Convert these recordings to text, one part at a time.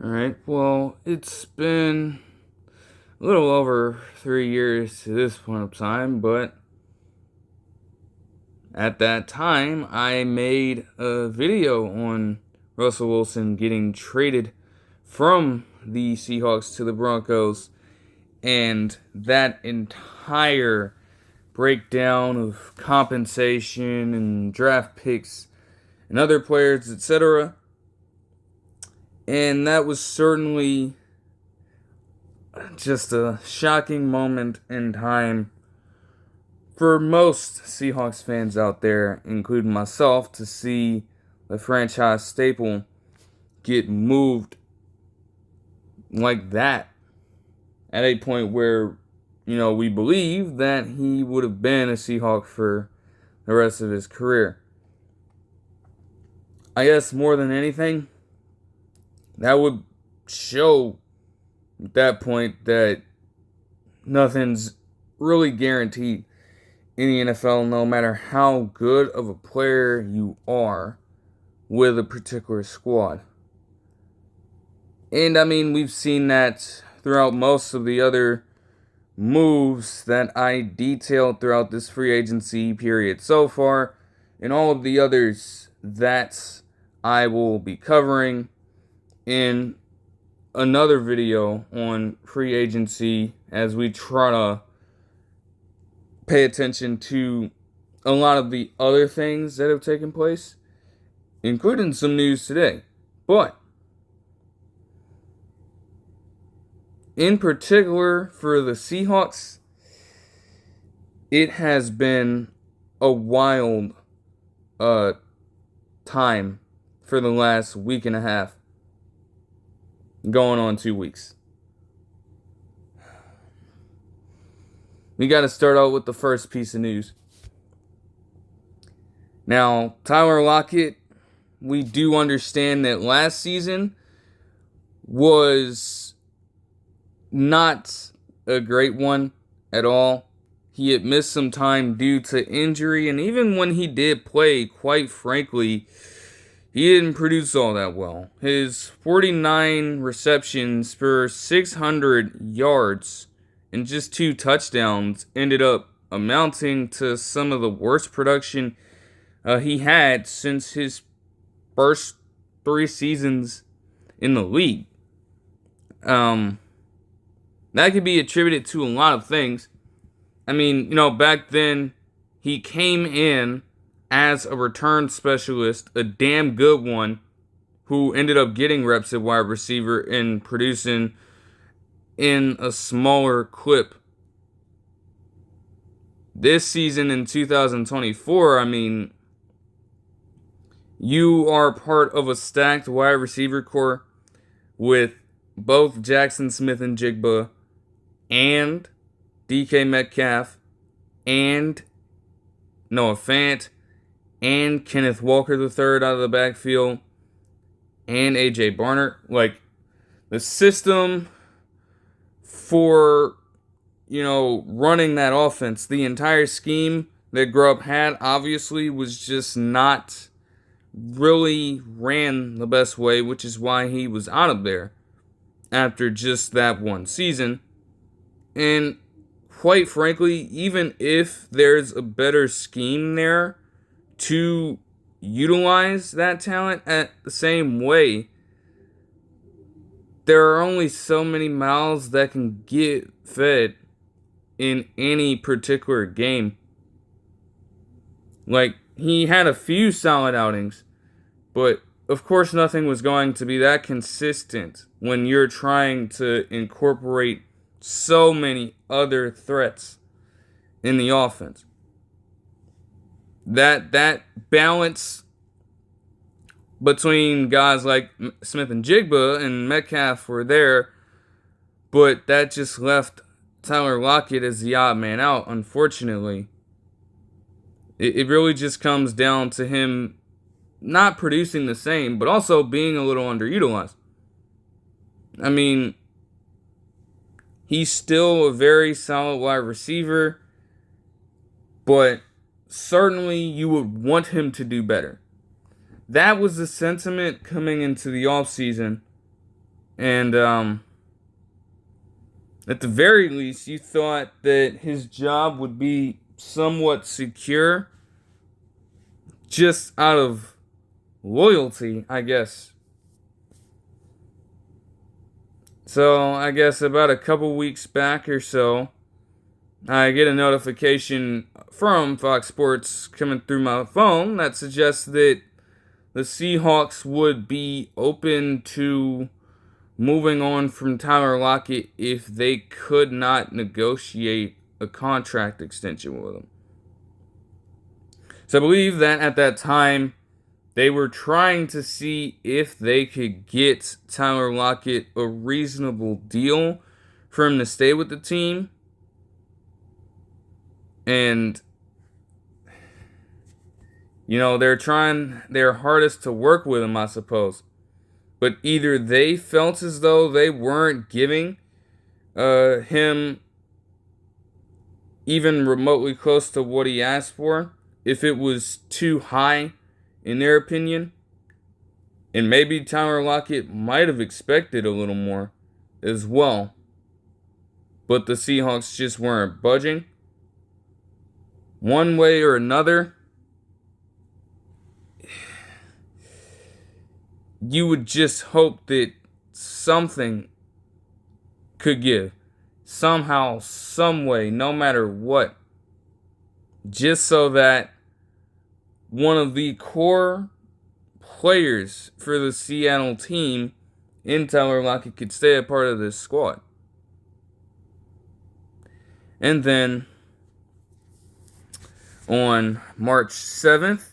Alright, well, it's been a little over 3 years to this point of time, but at that time, I made a video on Russell Wilson getting traded from the Seahawks to the Broncos, and that entire breakdown of compensation and draft picks and other players, etc. And that was certainly just a shocking moment in time for most Seahawks fans out there, including myself, to see the franchise staple get moved like that at a point where, we believe that he would have been a Seahawk for the rest of his career. I guess more than anything, that would show at that point that nothing's really guaranteed in the NFL, no matter how good of a player you are with a particular squad. And we've seen that throughout most of the other moves that I detailed throughout this free agency period so far, and all of the others that I will be covering in another video on free agency as we try to pay attention to a lot of the other things that have taken place, including some news today. But in particular for the Seahawks, it has been a wild time for the last week and a half, going on 2 weeks. We got to start out with the first piece of news. Now, Tyler Lockett, we do understand that last season was not a great one at all. He had missed some time due to injury, and even when he did play, quite frankly, he didn't produce all that well. His 49 receptions for 600 yards and just 2 touchdowns ended up amounting to some of the worst production he had since his first 3 seasons in the league. That could be attributed to a lot of things. Back then, he came in as a return specialist, a damn good one, who ended up getting reps at wide receiver and producing in a smaller clip. This season in 2024, you are part of a stacked wide receiver core with both Jackson Smith and Jigba and DK Metcalf and Noah Fant and Kenneth Walker III out of the backfield and AJ Barnett. The system for, running that offense, the entire scheme that Grubb had obviously was just not really ran the best way, which is why he was out of there after just that one season. And quite frankly, even if there's a better scheme there to utilize that talent at the same way, there are only so many mouths that can get fed in any particular game. He had a few solid outings, but of course nothing was going to be that consistent when you're trying to incorporate so many other threats in the offense. That balance between guys like Smith and Jigba and Metcalf were there, but that just left Tyler Lockett as the odd man out, unfortunately. It really just comes down to him not producing the same, but also being a little underutilized. He's still a very solid wide receiver, but certainly you would want him to do better. That was the sentiment coming into the offseason And at the very least, you thought that his job would be somewhat secure just out of loyalty, I guess. So, I guess about a couple weeks back or so, I get a notification from Fox Sports coming through my phone that suggests that the Seahawks would be open to moving on from Tyler Lockett if they could not negotiate a contract extension with him. So I believe that at that time, they were trying to see if they could get Tyler Lockett a reasonable deal for him to stay with the team. And, they're trying their hardest to work with him, I suppose. But either they felt as though they weren't giving him even remotely close to what he asked for, if it was too high in their opinion. And maybe Tyler Lockett might have expected a little more as well. But the Seahawks just weren't budging. One way or another, you would just hope that something could give. Somehow, some way, no matter what. Just so that one of the core players for the Seattle team in Tyler Lockett could stay a part of this squad. And then on March 7th,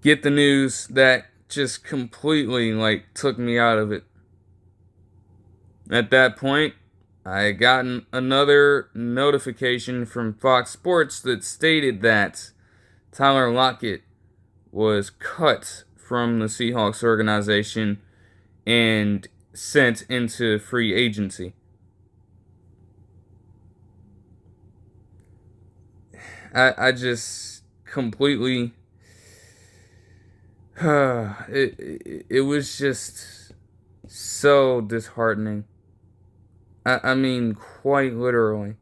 get the news that just completely took me out of it. At that point, I had gotten another notification from Fox Sports that stated that Tyler Lockett was cut from the Seahawks organization and sent into free agency. I just completely it was just so disheartening. I mean, quite literally.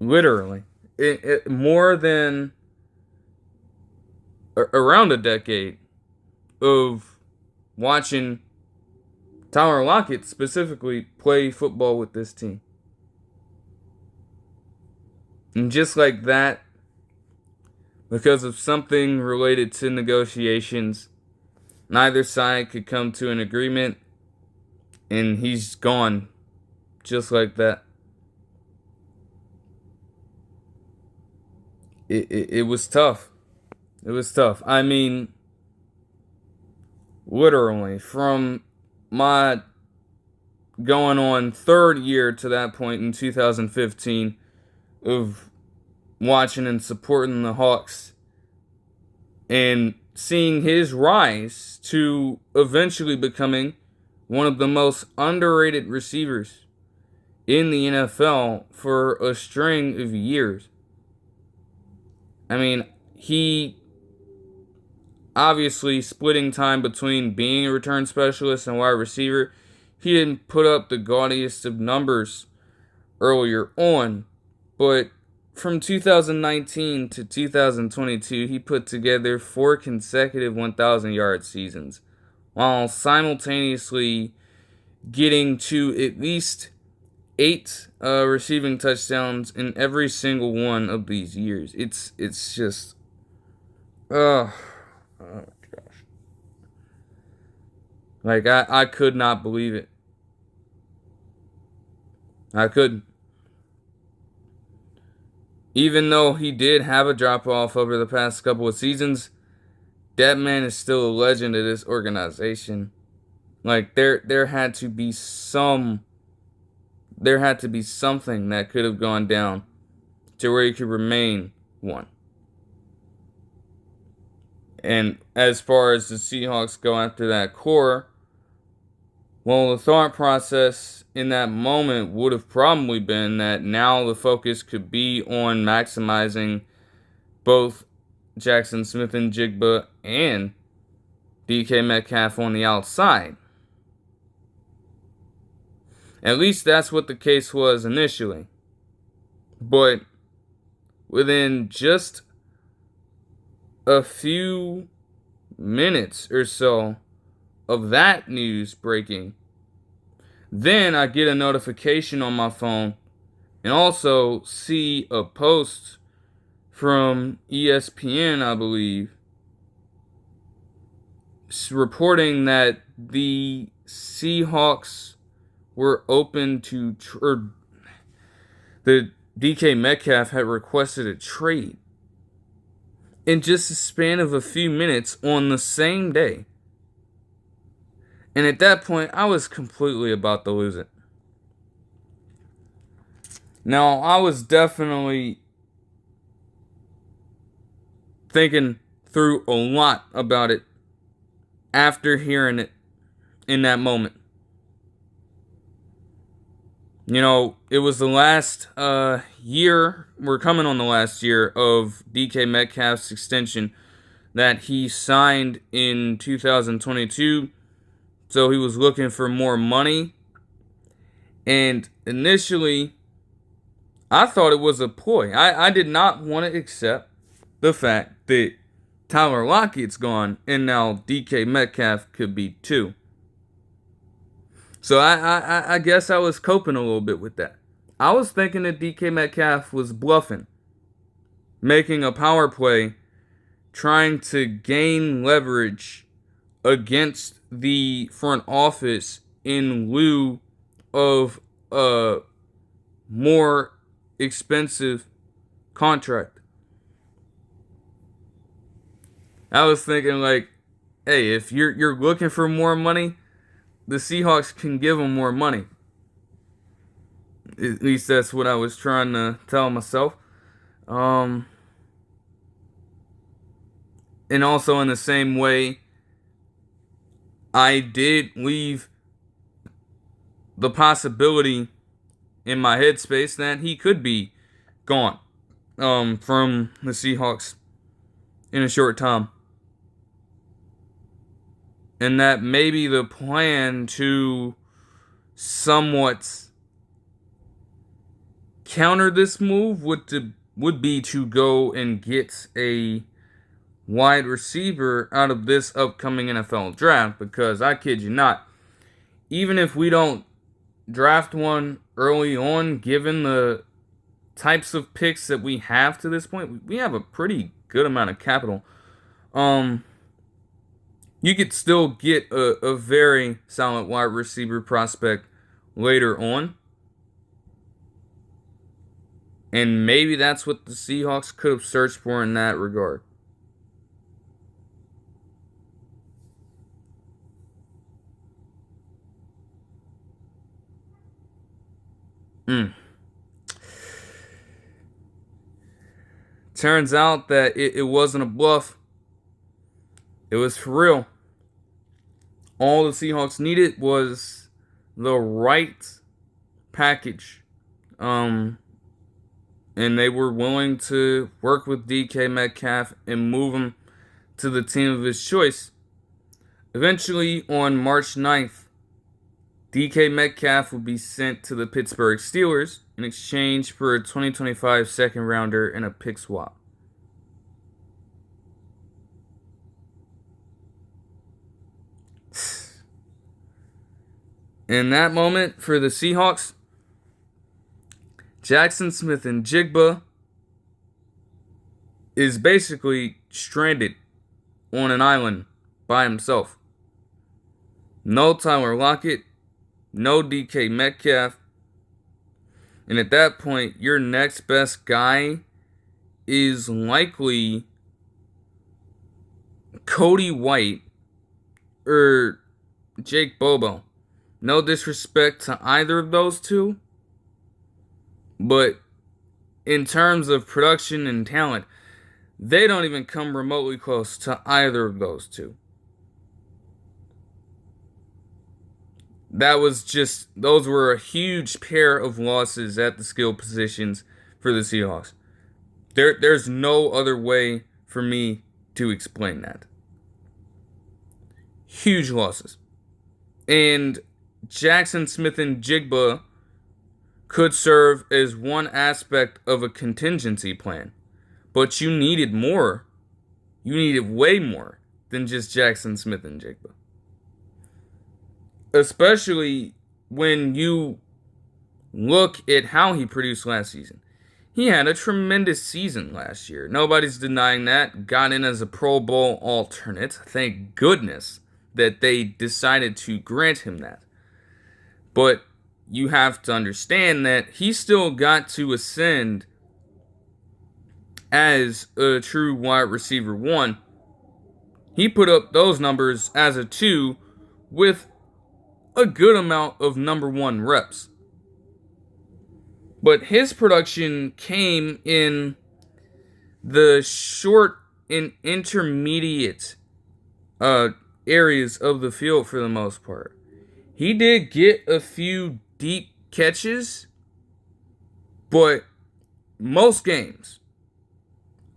Literally. It more than around a decade of watching Tyler Lockett specifically play football with this team. And just like that, because of something related to negotiations, neither side could come to an agreement, and he's gone just like that. It was tough. It was tough. I mean, literally, from my going on third year to that point in 2015 of watching and supporting the Hawks and seeing his rise to eventually becoming one of the most underrated receivers in the NFL for a string of years. I mean, he obviously splitting time between being a return specialist and wide receiver. He didn't put up the gaudiest of numbers earlier on, but from 2019 to 2022, he put together 4 consecutive 1,000-yard seasons, while simultaneously getting to at least 8 receiving touchdowns in every single one of these years. It's just, oh my gosh. I could not believe it. I couldn't. Even though he did have a drop-off over the past couple of seasons, that man is still a legend of this organization. There had to be something that could have gone down to where he could remain one. And as far as the Seahawks go after that core, well, the thought process in that moment would have probably been that now the focus could be on maximizing both Jackson Smith and Jigba and DK Metcalf on the outside. At least that's what the case was initially. But within just a few minutes or so of that news breaking, then I get a notification on my phone and also see a post from ESPN, I believe, reporting that the Seahawks were open to, or the DK Metcalf had requested a trade in just a span of a few minutes on the same day. And at that point, I was completely about to lose it. Now, I was definitely thinking through a lot about it after hearing it in that moment. You know, it was the last year, we're coming on the last year of DK Metcalf's extension that he signed in 2022. So he was looking for more money. And initially, I thought it was a ploy. I did not want to accept the fact that Tyler Lockett's gone and now DK Metcalf could be too. So I guess I was coping a little bit with that. I was thinking that DK Metcalf was bluffing, making a power play, trying to gain leverage against the front office in lieu of a more expensive contract. I was thinking like, hey, if you're looking for more money, the Seahawks can give him more money. At least that's what I was trying to tell myself. And also in the same way, I did leave the possibility in my headspace that he could be gone from the Seahawks in a short time. And that maybe the plan to somewhat counter this move would be to go and get a wide receiver out of this upcoming NFL draft, because I kid you not, even if we don't draft one early on, given the types of picks that we have to this point, we have a pretty good amount of capital. You could still get a very solid wide receiver prospect later on. And maybe that's what the Seahawks could have searched for in that regard. Turns out that it wasn't a bluff. It was for real. All the Seahawks needed was the right package. And they were willing to work with DK Metcalf and move him to the team of his choice. Eventually, on March 9th, DK Metcalf will be sent to the Pittsburgh Steelers in exchange for a 2025 second rounder and a pick swap. In that moment for the Seahawks, Jackson Smith and Jigba is basically stranded on an island by himself. No Tyler Lockett, no DK Metcalf. And at that point, your next best guy is likely Cody White or Jake Bobo. No disrespect to either of those two, but in terms of production and talent, they don't even come remotely close to either of those two. Those were a huge pair of losses at the skill positions for the Seahawks. There's no other way for me to explain that. Huge losses. And Jackson Smith and Jigba could serve as one aspect of a contingency plan. But you needed more. You needed way more than just Jackson Smith and Jigba. Especially when you look at how he produced last season. He had a tremendous season last year. Nobody's denying that. Got in as a Pro Bowl alternate. Thank goodness that they decided to grant him that. But you have to understand that he still got to ascend as a true wide receiver 1. He put up those numbers as a 2 with a good amount of number 1 reps. But his production came in the short and intermediate areas of the field for the most part. He did get a few deep catches, but most games,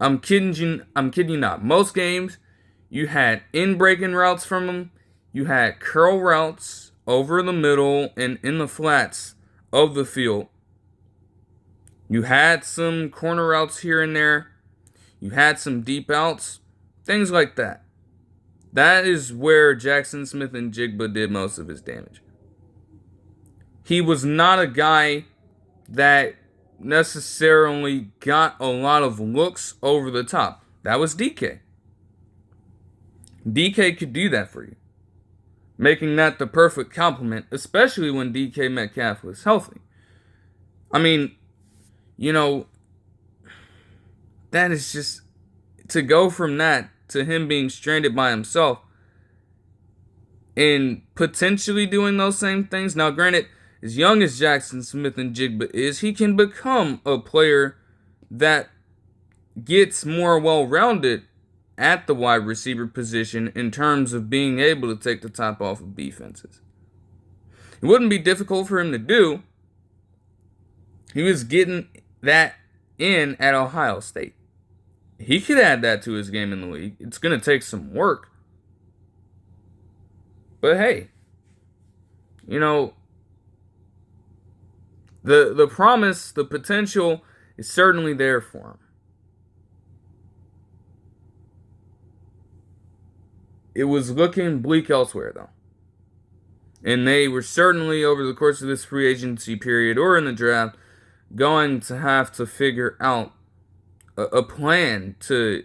I'm kidding you not, most games you had in-breaking routes from him, you had curl routes over the middle and in the flats of the field. You had some corner routes here and there. You had some deep outs. Things like that. That is where Jackson Smith and Jigba did most of his damage. He was not a guy that necessarily got a lot of looks over the top. That was DK. DK could do that for you. Making that the perfect complement, especially when DK Metcalf was healthy. I mean, that is just, to go from that to him being stranded by himself and potentially doing those same things. Now, granted, as young as Jackson Smith and Jigba is, he can become a player that gets more well-rounded at the wide receiver position in terms of being able to take the top off of defenses. It wouldn't be difficult for him to do. He was getting that in at Ohio State. He could add that to his game in the league. It's going to take some work. But hey, the promise, the potential is certainly there for him. It was looking bleak elsewhere, though. And they were certainly, over the course of this free agency period or in the draft, going to have to figure out a plan to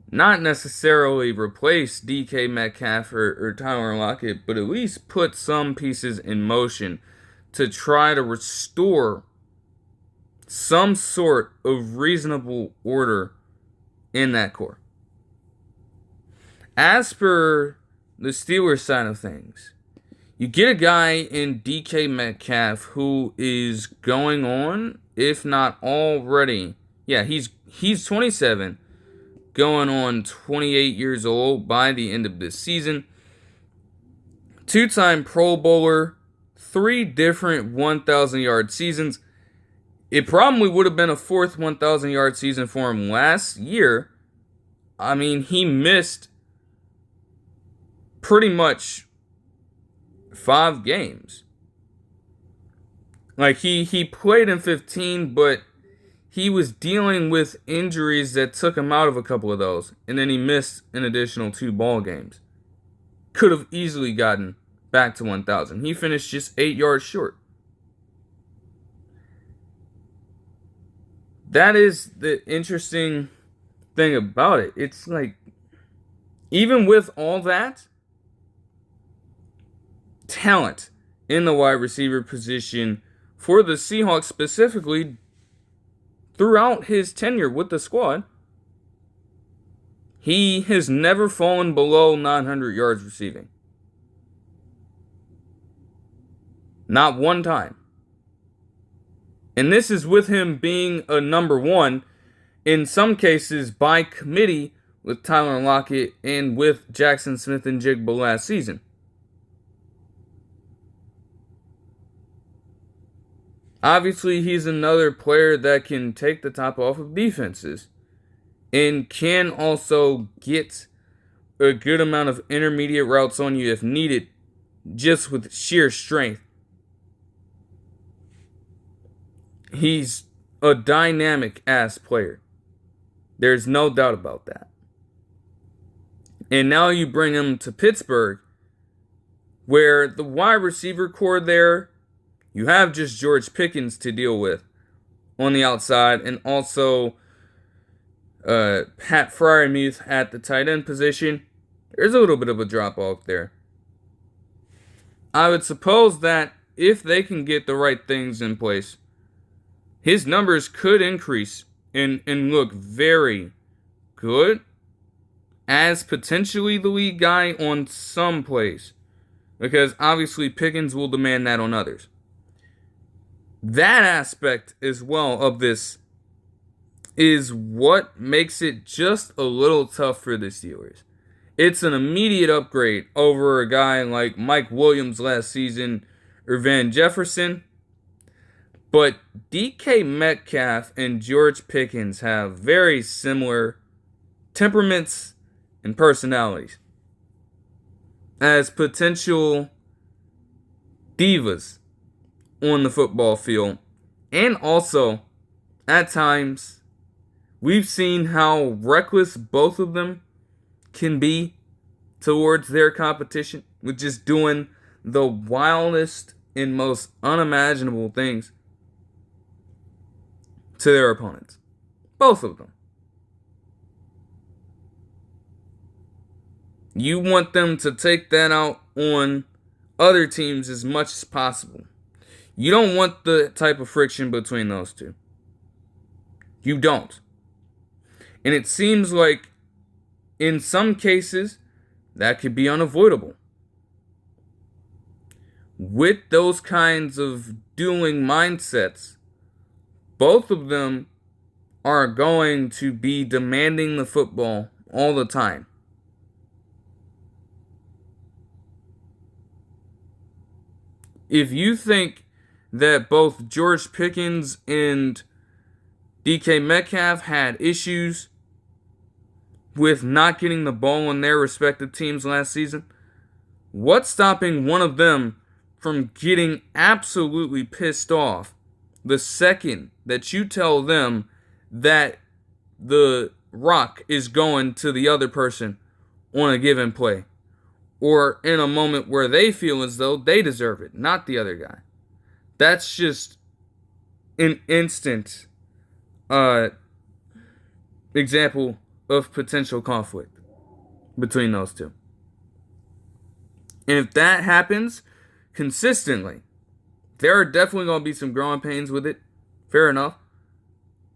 not necessarily replace DK Metcalf or Tyler Lockett, but at least put some pieces in motion to try to restore some sort of reasonable order in that core. As per the Steelers side of things, you get a guy in DK Metcalf who is going on, if not already, he's 27, going on 28 years old by the end of this season. 2-time Pro Bowler, 3 different 1,000-yard seasons. It probably would have been a 4th 1,000-yard season for him last year. I mean, he missed pretty much 5 games. Like, he played in 15, but he was dealing with injuries that took him out of a couple of those. And then he missed an additional 2 ball games. Could have easily gotten back to 1,000. He finished just 8 yards short. That is the interesting thing about it. It's like, even with all that talent in the wide receiver position for the Seahawks specifically throughout his tenure with the squad, he has never fallen below 900 yards receiving. Not one time. And this is with him being a number 1, in some cases by committee, with Tyler Lockett and with Jackson Smith and Jigba last season. Obviously, he's another player that can take the top off of defenses. and can also get a good amount of intermediate routes on you if needed, just with sheer strength. He's a dynamic ass player. There's no doubt about that. And now you bring him to Pittsburgh, where the wide receiver core there, you have just George Pickens to deal with on the outside, and also Pat Freiermuth at the tight end position. There's a little bit of a drop off there. I would suppose that if they can get the right things in place, his numbers could increase and look very good as potentially the lead guy on some plays. Because obviously Pickens will demand that on others. That aspect as well of this is what makes it just a little tough for the Steelers. It's an immediate upgrade over a guy like Mike Williams last season or Van Jefferson. But DK Metcalf and George Pickens have very similar temperaments and personalities as potential divas on the football field. And also, at times, we've seen how reckless both of them can be towards their competition, with just doing the wildest and most unimaginable things to their opponents. Both of them. You want them to take that out on other teams as much as possible. You don't want the type of friction between those two. You don't. And it seems like in some cases that could be unavoidable. With those kinds of dueling mindsets, both of them are going to be demanding the football all the time. If you think that both George Pickens and DK Metcalf had issues with not getting the ball on their respective teams last season, what's stopping one of them from getting absolutely pissed off the second that you tell them that the rock is going to the other person on a given play, or in a moment where they feel as though they deserve it, not the other guy? That's just an instant example of potential conflict between those two. And if that happens consistently, there are definitely going to be some growing pains with it. Fair enough.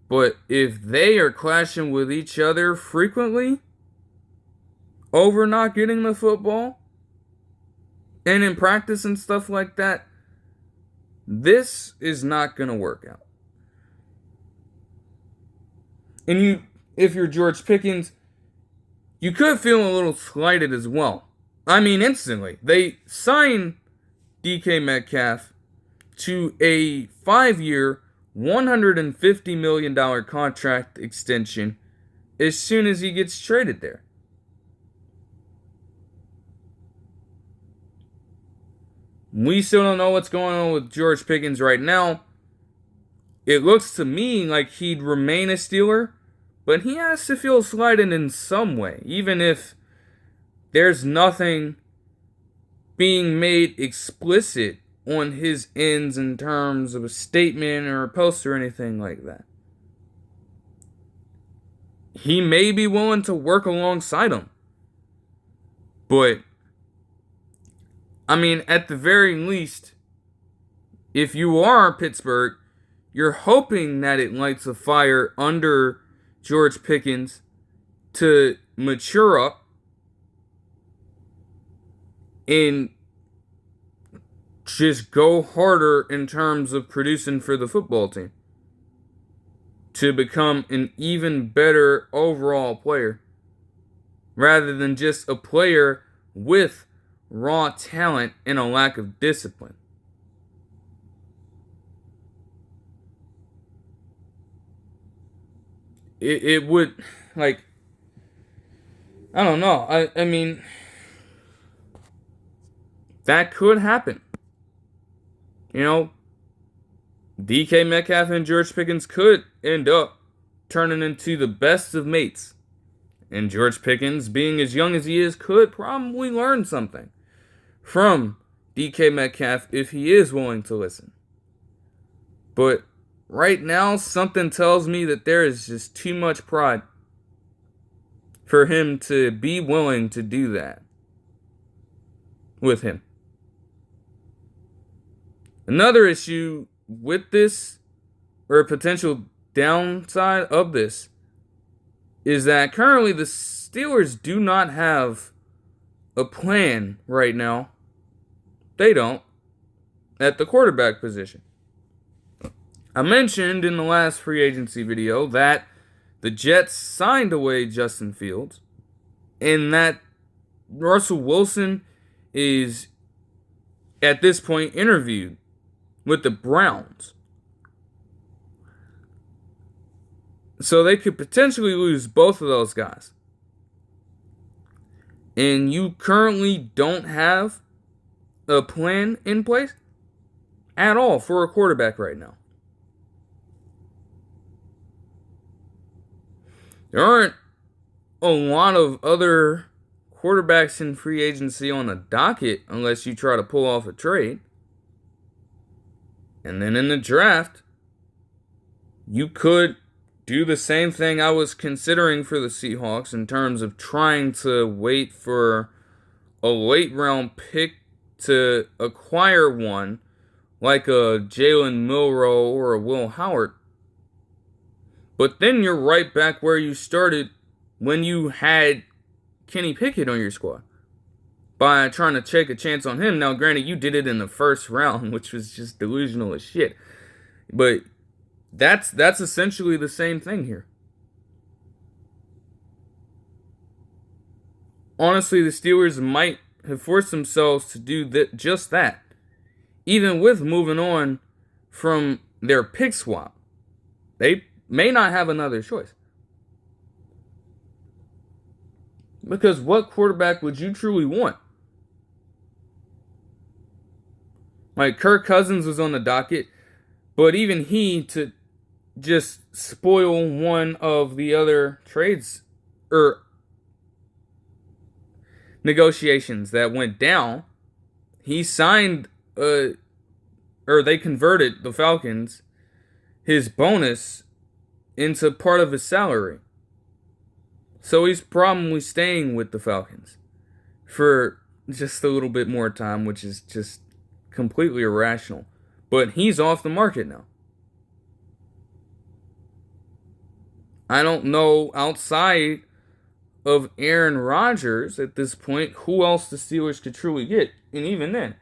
But if they are clashing with each other frequently over not getting the football and in practice and stuff like that, this is not going to work out. And if you're George Pickens, you could feel a little slighted as well. I mean, instantly. They sign DK Metcalf to a 5-year, $150 million contract extension as soon as he gets traded there. We still don't know what's going on with George Pickens right now. It looks to me like he'd remain a Steeler, but he has to feel slighted in some way, even if there's nothing being made explicit on his ends in terms of a statement or a post or anything like that. He may be willing to work alongside him, but I mean, at the very least, if you are Pittsburgh, you're hoping that it lights a fire under George Pickens to mature up and just go harder in terms of producing for the football team, to become an even better overall player, rather than just a player with raw talent and a lack of discipline. it would, like, I don't know. I mean, that could happen. You know, DK Metcalf and George Pickens could end up turning into the best of mates. And George Pickens, being as young as he is, could probably learn something from DK Metcalf if he is willing to listen. But right now, something tells me that there is just too much pride for him to be willing to do that with him. Another issue with this, or a potential downside of this, is that currently the Steelers do not have a plan right now. They don't. At the quarterback position. I mentioned in the last free agency video that the Jets signed away Justin Fields, and that Russell Wilson is, at this point, interviewed with the Browns. So they could potentially lose both of those guys. And you currently don't have a plan in place at all for a quarterback right now. There aren't a lot of other quarterbacks in free agency on the docket unless you try to pull off a trade. And then in the draft, you could do the same thing I was considering for the Seahawks in terms of trying to wait for a late round pick to acquire one, like a Jalen Milroe or a Will Howard. But then you're right back where you started when you had Kenny Pickett on your squad by trying to take a chance on him. Now, granted, you did it in the first round, which was just delusional as shit. But that's essentially the same thing here. Honestly, the Steelers might have forced themselves to do just that, even with moving on from their pick swap. They may not have another choice. Because what quarterback would you truly want? Like, Kirk Cousins was on the docket, but even he, to just spoil one of the other trades or negotiations that went down, he signed, or they converted, the Falcons, his bonus into part of his salary. So he's probably staying with the Falcons for just a little bit more time, which is just completely irrational. But he's off the market now. I don't know, outside of Aaron Rodgers at this point, who else the Steelers could truly get. And even then,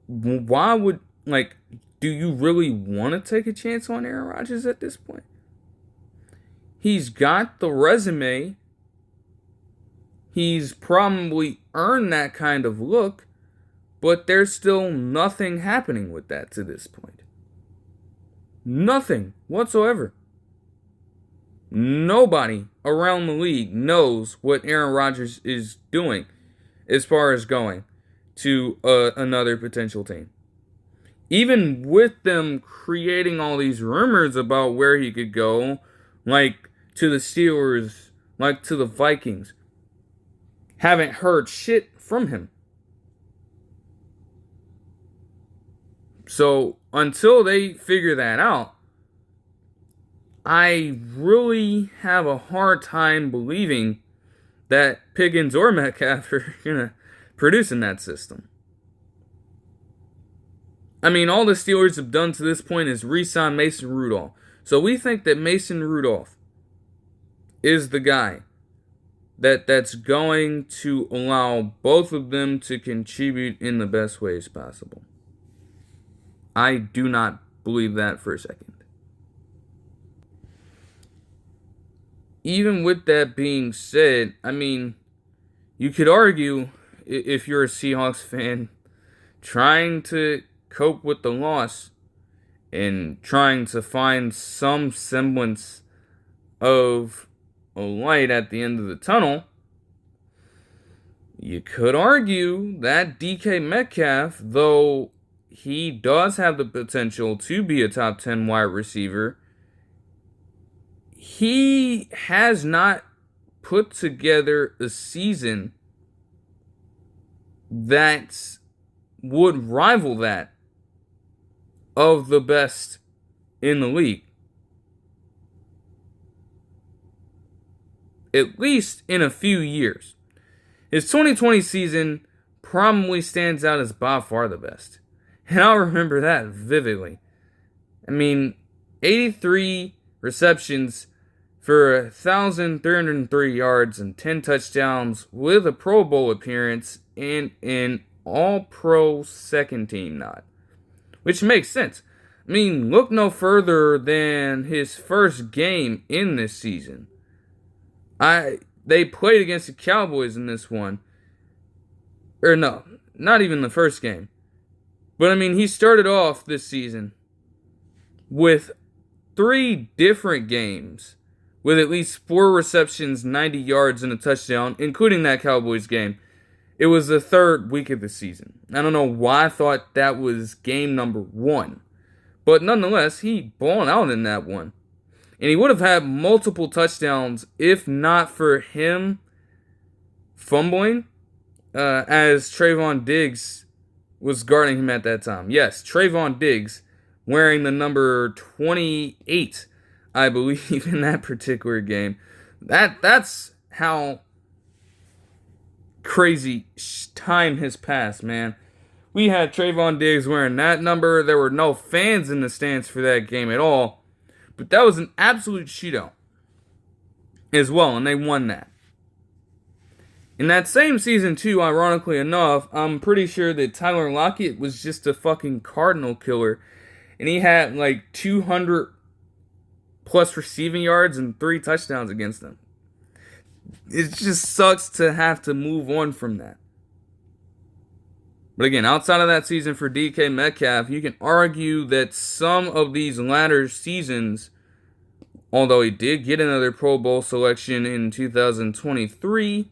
why would, do you really want to take a chance on Aaron Rodgers at this point? He's got the resume. He's probably earned that kind of look, but there's still nothing happening with that to this point. Nothing whatsoever. Nobody around the league knows what Aaron Rodgers is doing as far as going to another potential team. Even with them creating all these rumors about where he could go, like to the Steelers, like to the Vikings, haven't heard shit from him. So until they figure that out, I really have a hard time believing that Pickens or Metcalf are going to produce in that system. I mean, all the Steelers have done to this point is re-sign Mason Rudolph. So we think that Mason Rudolph is the guy that's going to allow both of them to contribute in the best ways possible. I do not believe that for a second. Even with that being said, I mean, you could argue, if you're a Seahawks fan, trying to cope with the loss and trying to find some semblance of a light at the end of the tunnel, you could argue that DK Metcalf, though he does have the potential to be a top 10 wide receiver, he has not put together a season that would rival that of the best in the league. At least in a few years. His 2020 season probably stands out as by far the best. And I'll remember that vividly. I mean, 83 receptions for 1,303 yards and 10 touchdowns with a Pro Bowl appearance and an All-Pro second team nod. Which makes sense. I mean, look no further than his first game in this season. They played against the Cowboys in this one. Or no, not even the first game. But I mean, he started off this season with 3 different games with at least 4 receptions, 90 yards, and a touchdown, including that Cowboys game. It was the 3rd week of the season. I don't know why I thought that was game number 1. But nonetheless, he balled out in that one. And he would have had multiple touchdowns if not for him fumbling as Trayvon Diggs was guarding him at that time. Yes, Trayvon Diggs wearing the number 28, I believe, in that particular game. That's how crazy time has passed, man. We had Trayvon Diggs wearing that number. There were no fans in the stands for that game at all. But that was an absolute shootout as well, and they won that. In that same season, too, ironically enough, I'm pretty sure that Tyler Lockett was just a fucking Cardinal killer. And he had like 200 plus receiving yards and 3 touchdowns against them. It just sucks to have to move on from that. But again, outside of that season for DK Metcalf, you can argue that some of these latter seasons, although he did get another Pro Bowl selection in 2023,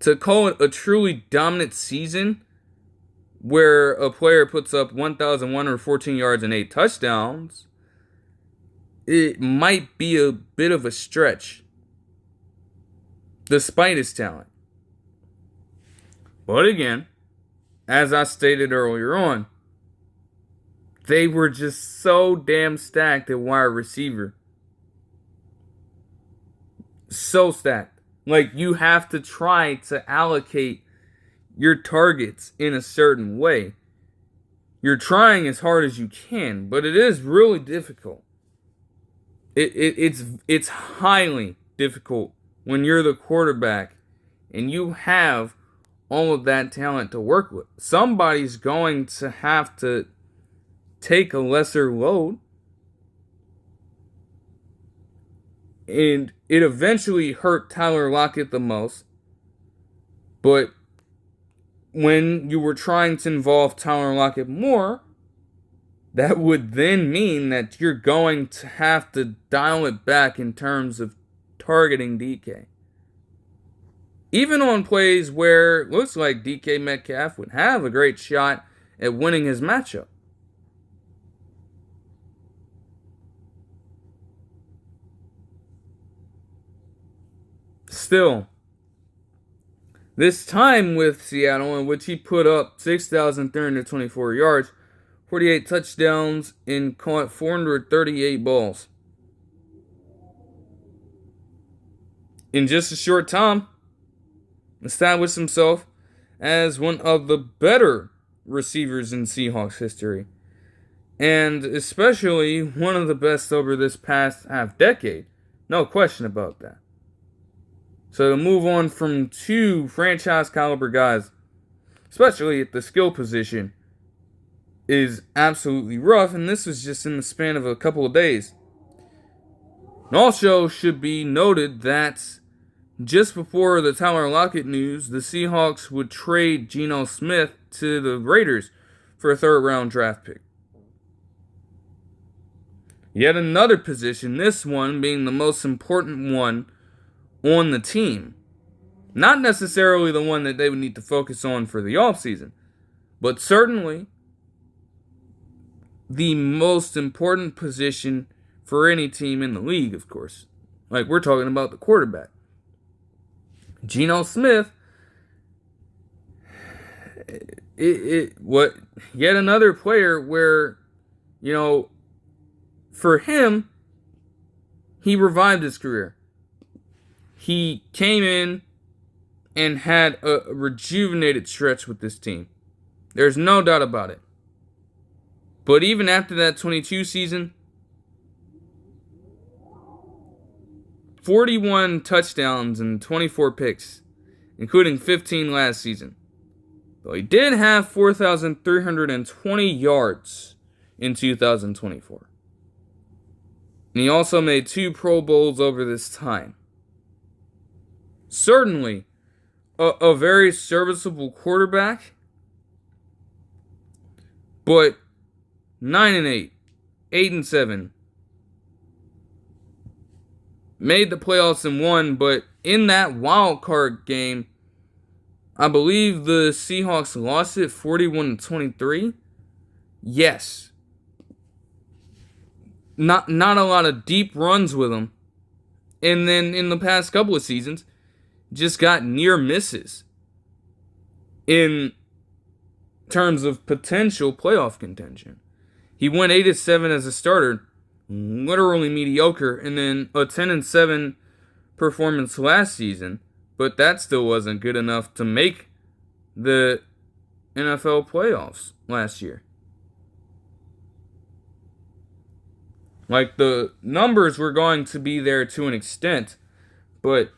to call it a truly dominant season where a player puts up 1,114 yards and 8 touchdowns, it might be a bit of a stretch, despite his talent. But again, as I stated earlier on, they were just so damn stacked at wide receiver. So stacked. Like, you have to try to allocate your targets in a certain way. You're trying as hard as you can, but it is really difficult. It's highly difficult when you're the quarterback and you have all of that talent to work with. Somebody's going to have to take a lesser load. And it eventually hurt Tyler Lockett the most. But when you were trying to involve Tyler Lockett more, that would then mean that you're going to have to dial it back in terms of targeting DK. Even on plays where it looks like DK Metcalf would have a great shot at winning his matchup. Still, this time with Seattle, in which he put up 6,324 yards, 48 touchdowns, and caught 438 balls. In just a short time, established himself as one of the better receivers in Seahawks history. And especially one of the best over this past half decade. No question about that. So to move on from 2 franchise caliber guys, especially at the skill position, is absolutely rough. And this was just in the span of a couple of days. And also should be noted that just before the Tyler Lockett news, the Seahawks would trade Geno Smith to the Raiders for a 3rd round draft pick. Yet another position, this one being the most important one on the team. Not necessarily the one that they would need to focus on for the offseason, but certainly the most important position for any team in the league, of course. Like, we're talking about the quarterback. Geno Smith, yet another player where, for him, he revived his career. He came in and had a rejuvenated stretch with this team. There's no doubt about it. But even after that 22 season, 41 touchdowns and 24 picks, including 15 last season. Though he did have 4,320 yards in 2024. And he also made 2 Pro Bowls over this time. Certainly a very serviceable quarterback, but 9-8, 8-7. Made the playoffs and won, but in that wild card game, I believe the Seahawks lost it 41-23. Yes. Not a lot of deep runs with them. And then in the past couple of seasons, just got near misses in terms of potential playoff contention. He went 8-7 as a starter, literally mediocre, and then a 10-7 performance last season, but that still wasn't good enough to make the NFL playoffs last year. Like, the numbers were going to be there to an extent, but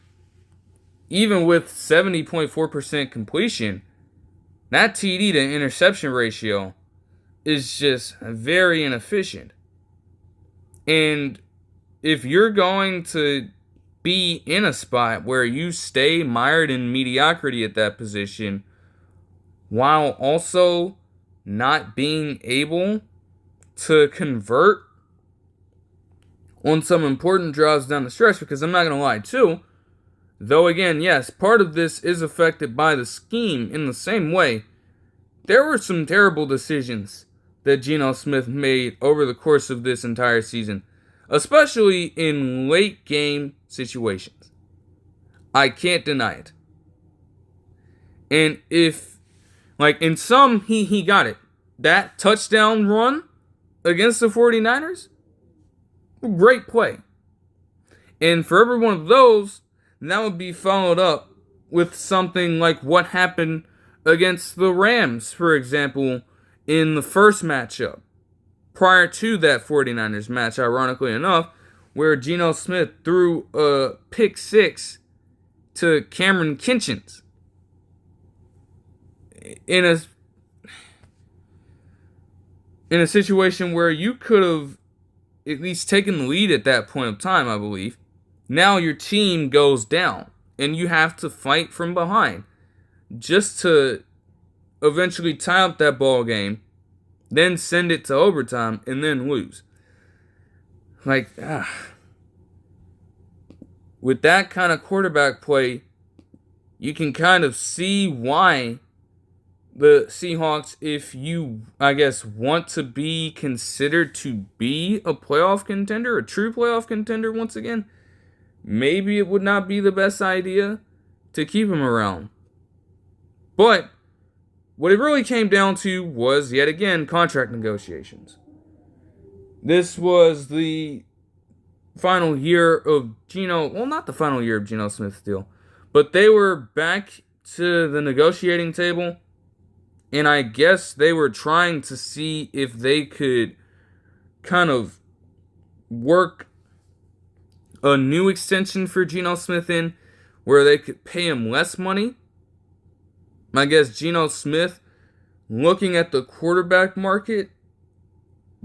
even with 70.4% completion, that TD to interception ratio is just very inefficient. And if you're going to be in a spot where you stay mired in mediocrity at that position, while also not being able to convert on some important drives down the stretch, because I'm not going to lie too, though again, yes, part of this is affected by the scheme in the same way, there were some terrible decisions that Geno Smith made over the course of this entire season, especially in late game situations. I can't deny it. And in some, he got it. That touchdown run against the 49ers, great play. And for every one of those, that would be followed up with something like what happened against the Rams, for example, in the first matchup, prior to that 49ers match, ironically enough, where Geno Smith threw a pick 6 to Cameron Kinchens in a situation where you could have at least taken the lead at that point of time, I believe. Now your team goes down, and you have to fight from behind just to eventually tie up that ball game, then send it to overtime, and then lose. With that kind of quarterback play, you can kind of see why the Seahawks, if you, want to be considered to be a playoff contender, a true playoff contender once again, maybe it would not be the best idea to keep him around. But what it really came down to was, yet again, contract negotiations. This was the final year of not the final year of Geno Smith's deal, but they were back to the negotiating table, and I guess they were trying to see if they could kind of work a new extension for Geno Smith in, where they could pay him less money. I guess Geno Smith, looking at the quarterback market,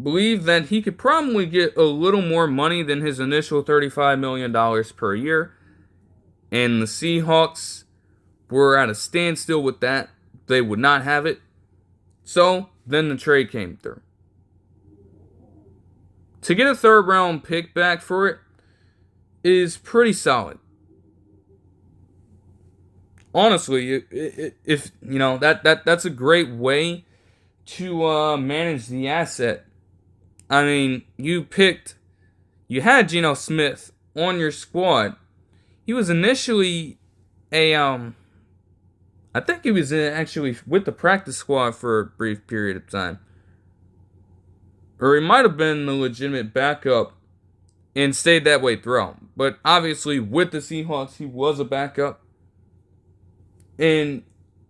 believed that he could probably get a little more money than his initial $35 million per year. And the Seahawks were at a standstill with that. They would not have it. So then the trade came through. to get a third round pick back for it is pretty solid. Honestly, if you know that's a great way to manage the asset. I mean, you had Geno Smith on your squad. He was initially I think he was actually with the practice squad for a brief period of time. Or he might have been the legitimate backup and stayed that way throughout. But obviously, with the Seahawks, he was a backup. And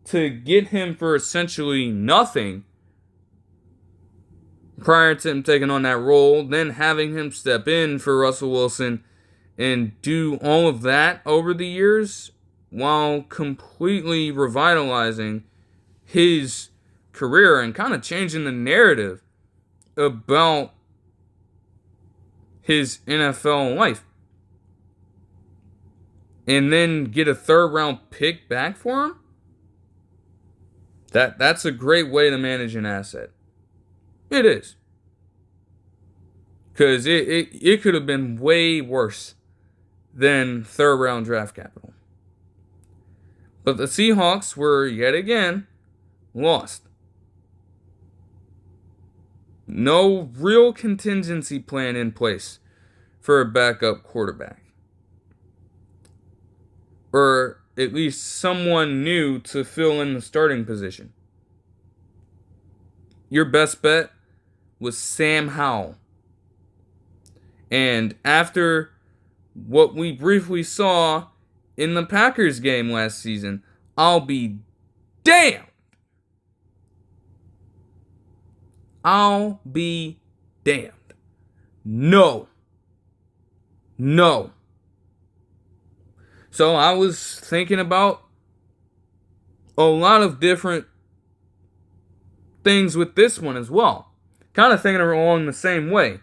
to get him for essentially nothing prior to him taking on that role, then having him step in for Russell Wilson and do all of that over the years while completely revitalizing his career and kind of changing the narrative about his NFL life. And then get a third round pick back for him? That's a great way to manage an asset. It is. Because it could have been way worse than third round draft capital. But the Seahawks were yet again lost. No real contingency plan in place for a backup quarterback. Or at least someone new to fill in the starting position. Your best bet was Sam Howell. And after what we briefly saw in the Packers game last season, I'll be damned. I'll be damned. No. So I was thinking about a lot of different things with this one as well. Kind of thinking along the same way.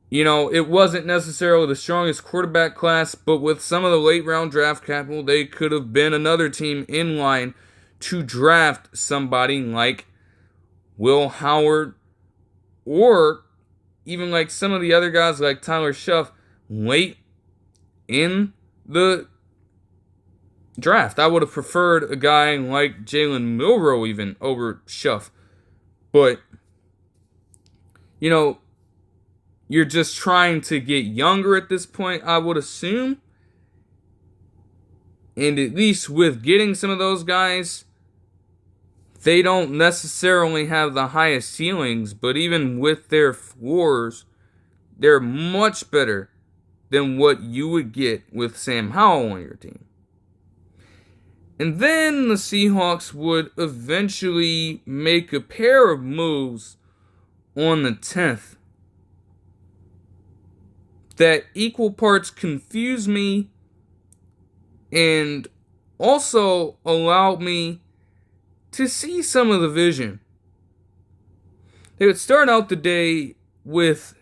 You know, it wasn't necessarily the strongest quarterback class, but with some of the late round draft capital, they could have been another team in line to draft somebody like Will Howard or even like some of the other guys like Tyler Shuff late in the draft. I would have preferred a guy like Jalen Milroe even over Shuff. But, you know, you're just trying to get younger at this point, I would assume. And at least with getting some of those guys, they don't necessarily have the highest ceilings, but even with their floors, they're much better than what you would get with Sam Howell on your team. And then the Seahawks would eventually make a pair of moves on the 10th that equal parts confuse me and also allowed me to see some of the vision. They would start out the day with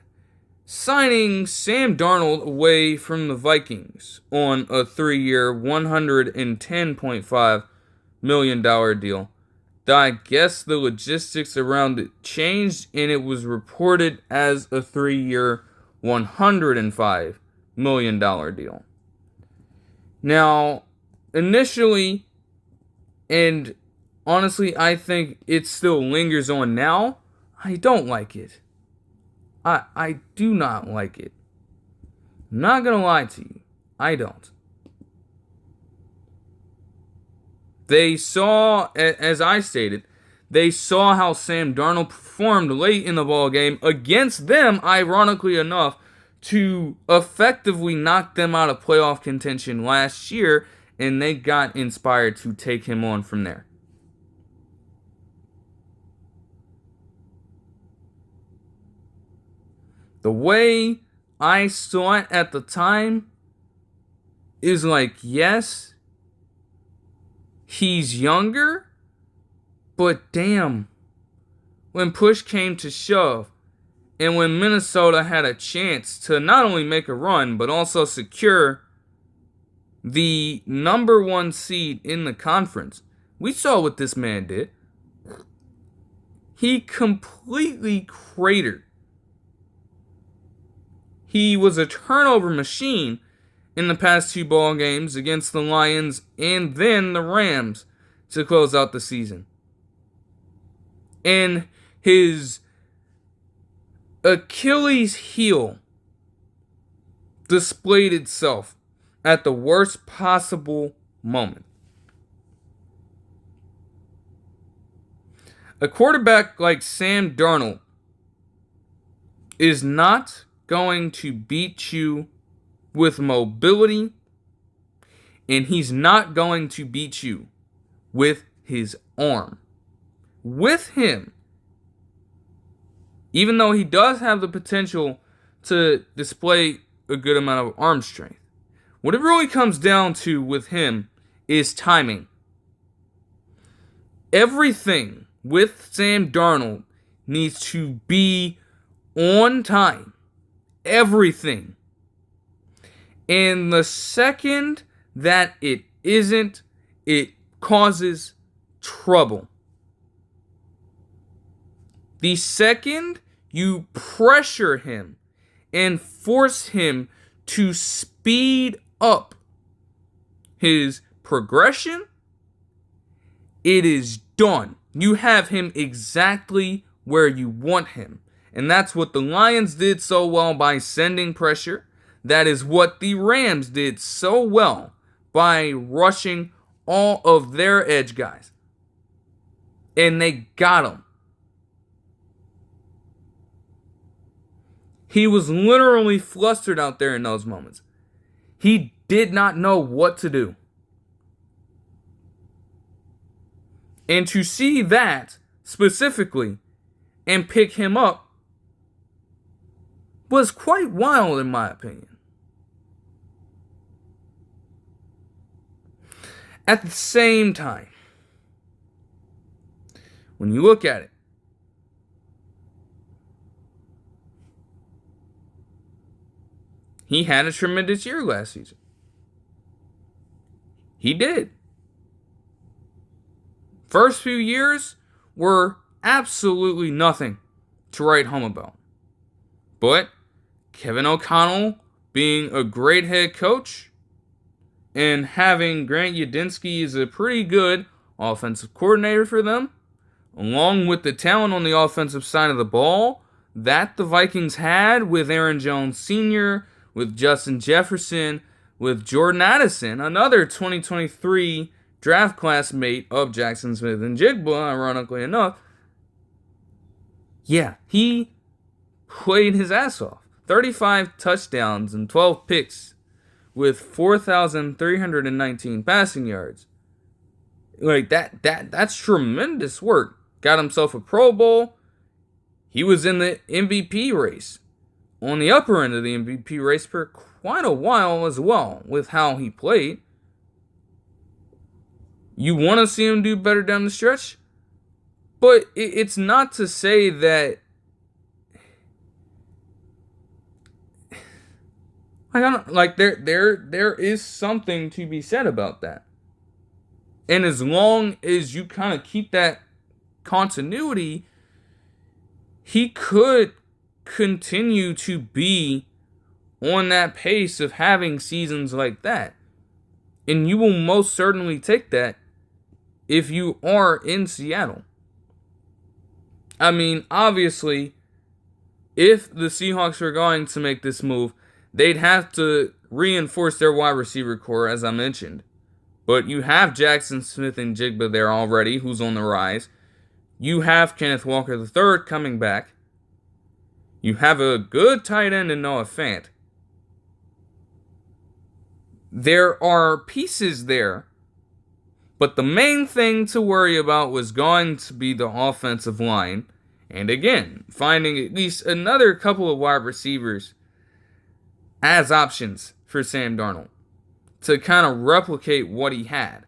signing Sam Darnold away from the Vikings on a 3-year, $110.5 million deal. I guess the logistics around it changed, and it was reported as a 3-year, $105 million deal. Now, initially, and honestly, I think it still lingers on now, I don't like it. I do not like it. I'm not going to lie to you. I don't. They saw, as I stated, they saw how Sam Darnold performed late in the ball game against them, ironically enough, to effectively knock them out of playoff contention last year, and they got inspired to take him on from there. The way I saw it at the time is like, yes, he's younger, but damn, when push came to shove, and when Minnesota had a chance to not only make a run, but also secure the number 1 seed in the conference, we saw what this man did. He completely cratered he was a turnover machine in the past 2 ball games against the Lions and then the Rams to close out the season. And his Achilles heel displayed itself at the worst possible moment. A quarterback like Sam Darnold is not going to beat you with mobility, and he's not going to beat you with his arm. With him, even though he does have the potential to display a good amount of arm strength, what it really comes down to with him is timing. Everything with Sam Darnold needs to be on time. Everything. And the second that it isn't, it causes trouble. The second you pressure him and force him to speed up his progression, it is done. You have him exactly where you want him. And that's what the Lions did so well by sending pressure. That is what the Rams did so well by rushing all of their edge guys. And they got him. He was literally flustered out there in those moments. He did not know what to do. And to see that specifically and pick him up was quite wild in my opinion. At the same time, when you look at it, he had a tremendous year last season. He did. First few years were absolutely nothing to write home about. But Kevin O'Connell being a great head coach and having Grant Udinski as a pretty good offensive coordinator for them, along with the talent on the offensive side of the ball that the Vikings had with Aaron Jones Sr., with Justin Jefferson, with Jordan Addison, another 2023 draft classmate of Jackson Smith and Jigba, ironically enough. Yeah, he played his ass off. 35 touchdowns and 12 picks with 4,319 passing yards. Like that's tremendous work. Got himself a Pro Bowl. He was in the MVP race, on the upper end of the MVP race for quite a while as well with how he played. You want to see him do better down the stretch, but it's not to say that there is something to be said about that. And as long as you kind of keep that continuity, he could continue to be on that pace of having seasons like that. And you will most certainly take that if you are in Seattle. I mean, obviously, if the Seahawks are going to make this move, they'd have to reinforce their wide receiver core, as I mentioned. But you have Jackson Smith and Jigba there already, who's on the rise. You have Kenneth Walker III coming back. You have a good tight end in Noah Fant. There are pieces there, but the main thing to worry about was going to be the offensive line. And again, finding at least another couple of wide receivers as options for Sam Darnold to kind of replicate what he had.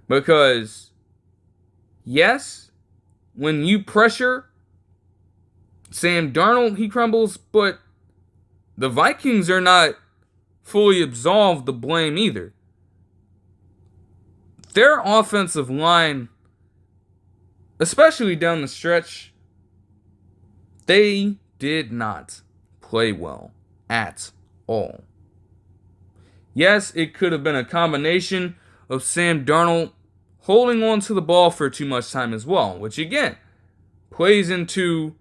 Because, yes, when you pressure Sam Darnold, he crumbles, but the Vikings are not fully absolved the blame either. Their offensive line, especially down the stretch, they did not play well at all. Yes, it could have been a combination of Sam Darnold holding on to the ball for too much time as well, which again plays into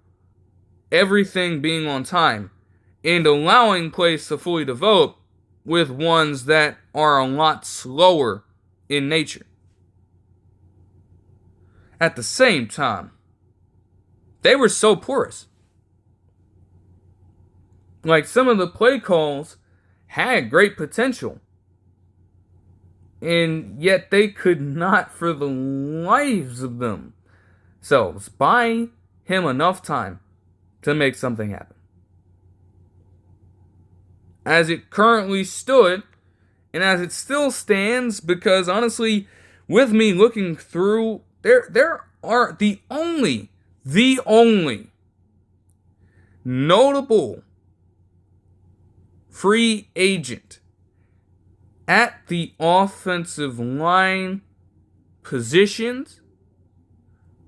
everything being on time and allowing plays to fully develop with ones that are a lot slower in nature. At the same time, they were so porous. Like, some of the play calls had great potential, and yet they could not for the lives of themselves buy him enough time to make something happen. As it currently stood, and as it still stands, because honestly, with me looking through, there are the only notable free agent at the offensive line positions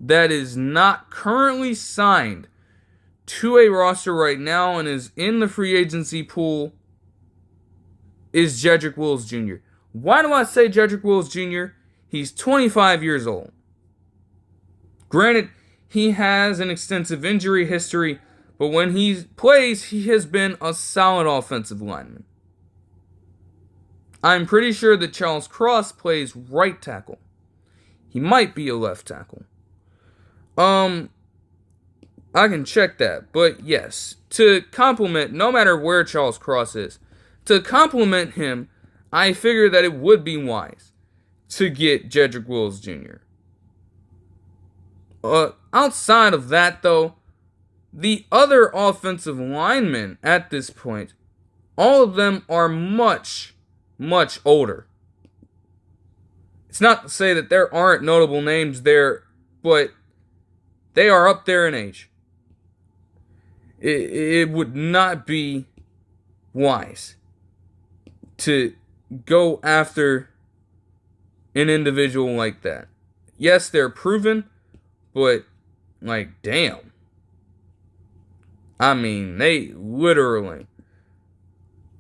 that is not currently signed to a roster right now and is in the free agency pool is Jedrick Wills Jr. Why do I say Jedrick Wills Jr.? He's 25 years old. Granted, he has an extensive injury history, but when he plays, he has been a solid offensive lineman. I'm pretty sure that Charles Cross plays right tackle. He might be a left tackle. I can check that, but yes, to complement, no matter where Charles Cross is, to complement him, I figure that it would be wise to get Jedrick Wills Jr. Outside of that, though, the other offensive linemen at this point, all of them are much, much older. It's not to say that there aren't notable names there, but they are up there in age. It would not be wise to go after an individual like that. Yes, they're proven, but, like, damn. I mean, they literally,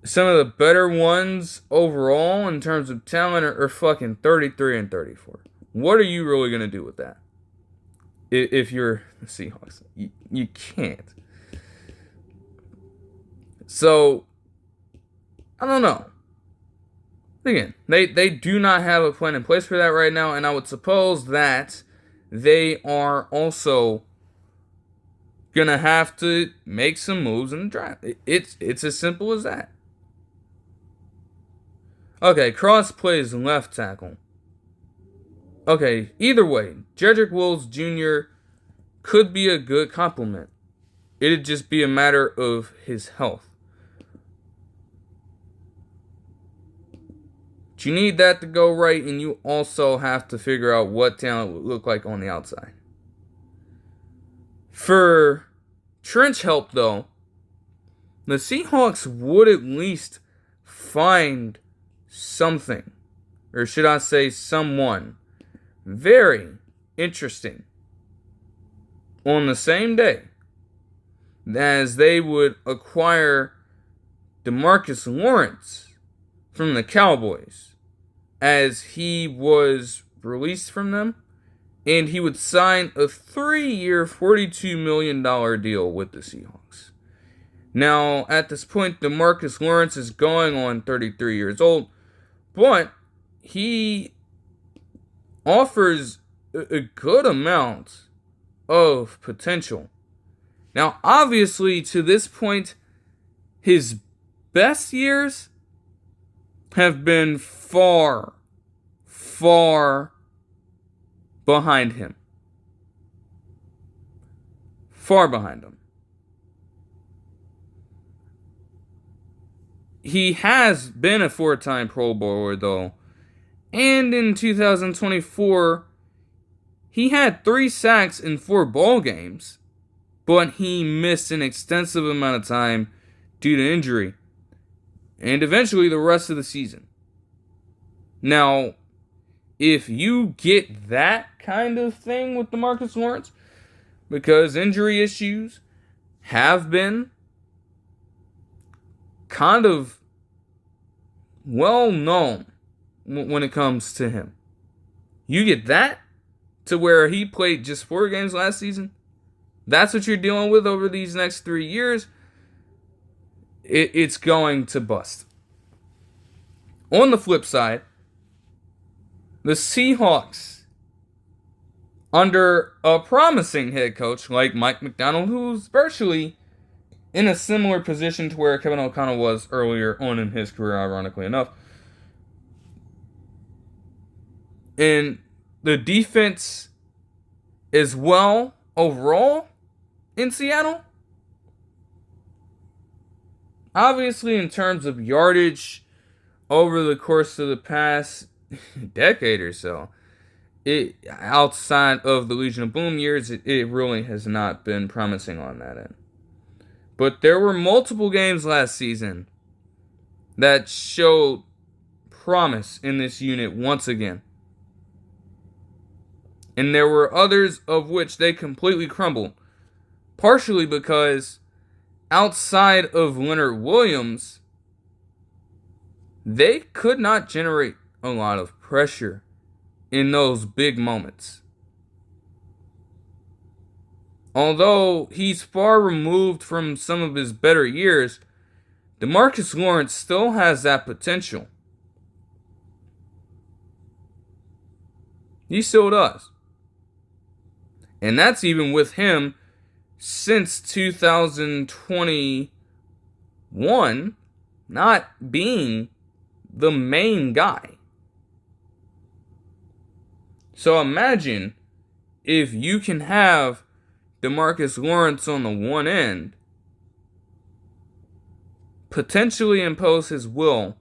some of the better ones overall in terms of talent are fucking 33 and 34. What are you really going to do with that? If you're the Seahawks, you can't. So, I don't know. Again, they do not have a plan in place for that right now, and I would suppose that they are also gonna have to make some moves in the draft. It's as simple as that. Okay, Cross plays left tackle. Okay, either way, Jedrick Wills Jr. could be a good compliment. It'd just be a matter of his health. But you need that to go right, and you also have to figure out what talent would look like on the outside. For trench help, though, the Seahawks would at least find something, or should I say someone, very interesting on the same day as they would acquire DeMarcus Lawrence from the Cowboys, as he was released from them, and he would sign a 3-year, $42 million deal with the Seahawks. Now, at this point, DeMarcus Lawrence is going on 33 years old, but he offers a good amount of potential. Now, obviously, to this point, his best years have been far, far behind him. Far behind him. He has been a 4-time Pro Bowler, though. And in 2024, he had 3 sacks in 4 ball games, but he missed an extensive amount of time due to injury, and eventually the rest of the season. Now, if you get that kind of thing with DeMarcus Lawrence, because injury issues have been kind of well known when it comes to him. You get that to where he played just 4 games last season. That's what you're dealing with over these next 3 years. It's going to bust. On the flip side, the Seahawks, under a promising head coach like Mike McDonald, who's virtually in a similar position to where Kevin O'Connell was earlier on in his career, ironically enough. And the defense as well, overall, in Seattle. Obviously, in terms of yardage over the course of the past decade or so, outside of the Legion of Boom years, it really has not been promising on that end. But there were multiple games last season that showed promise in this unit once again. And there were others of which they completely crumbled. Partially because outside of Leonard Williams, they could not generate a lot of pressure in those big moments. Although he's far removed from some of his better years, DeMarcus Lawrence still has that potential. He still does. And that's even with him since 2021 not being the main guy. So imagine if you can have DeMarcus Lawrence on the one end, potentially impose his will.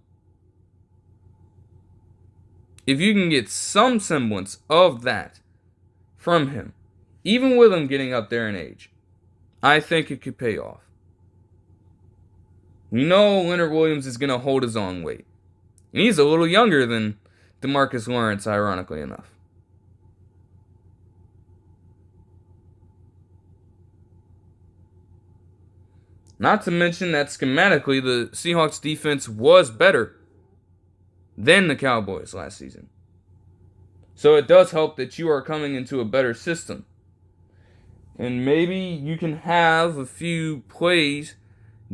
If you can get some semblance of that from him, even with him getting up there in age, I think it could pay off. We know Leonard Williams is going to hold his own weight. And he's a little younger than DeMarcus Lawrence, ironically enough. Not to mention that schematically, the Seahawks defense was better than the Cowboys last season. So it does help that you are coming into a better system. And maybe you can have a few plays